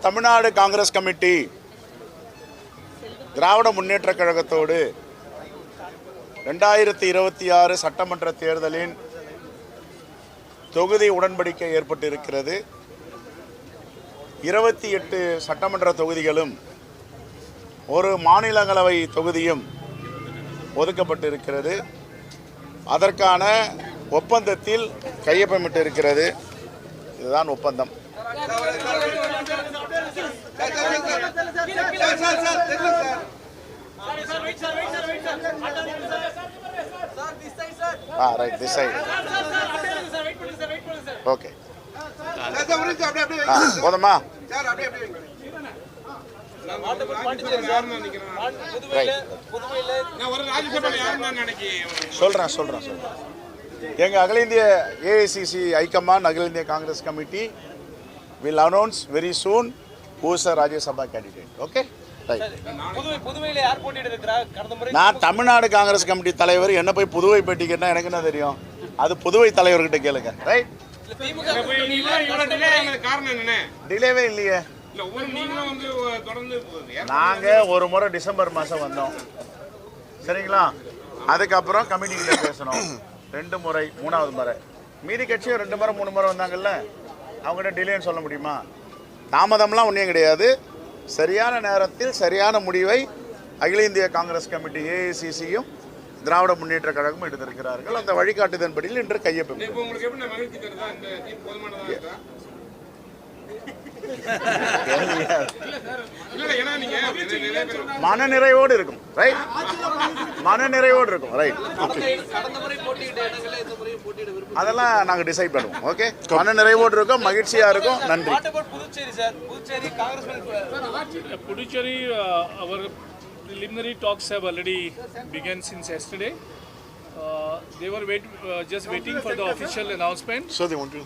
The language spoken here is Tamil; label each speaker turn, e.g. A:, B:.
A: தமிழ்நாடு காங்கிரஸ் கமிட்டி திராவிட முன்னேற்ற கழகத்தோடு 2026 சட்டமன்ற தேர்தலின் தொகுதி உடன்படிக்கை ஏற்பட்டிருக்கிறது. 28 சட்டமன்ற தொகுதிகளும் ஒரு மாநிலங்களவை தொகுதியும் ஒதுக்கப்பட்டிருக்கிறது. அதற்கான ஒப்பந்தத்தில் கையொப்பமிட்டிருக்கிறது. இதுதான் ஒப்பந்தம். Right, this side. Okay. போதுமா? சொல்றேன். எங்க அகில இந்திய AICC ஹைகமாண்ட் அகில இந்திய Congress committee will announce very soon who is a Rajya Sabha candidate. Okay? நான் தமிழ்நாடு காங்கிரஸ் கமிட்டி தலைவர் என்ன போய் புதுவை பேட்டி கேட்டா எனக்கு என்ன தெரியும்? அது புதுவை தலைவர்கிட்ட கேளுங்க. ரைட்? டிலேவே இல்லையே. நாங்க ஒரு முறை டிசம்பர் மாசம் வந்தோம், சரிங்களா? அதுக்கப்புறம் கமிட்டிகிட்ட பேசணும் 2 முறை, 3வது முறை. மீதி கட்சியும் 2 முறை 3 முறை வந்தாங்கல்ல, அவங்ககிட்ட டிலேன்னு சொல்ல முடியுமா? தாமதம்லாம் ஒன்றும் கிடையாது. சரியான நேரத்தில் சரியான முடிவை அகில இந்திய காங்கிரஸ் கமிட்டி AICCயும் திராவிட முன்னேற்ற கழகமும் எடுத்திருக்கிறார்கள். அந்த வழிகாட்டுதன்படியில் இன்று மனநிறைவோடு இருக்கும். ரைட்? மனநிறைவோடு இருக்கும். ரைட்? அதெல்லாம் நாங்க டிசைட் பண்ணுவோம். ஓகே? மனநிறைவோடு இருக்கும், மகிழ்ச்சியா இருக்கும். நன்றி.
B: Puducherry, our preliminary talks have already begun since yesterday. They were just waiting for the official announcement.
A: So they want to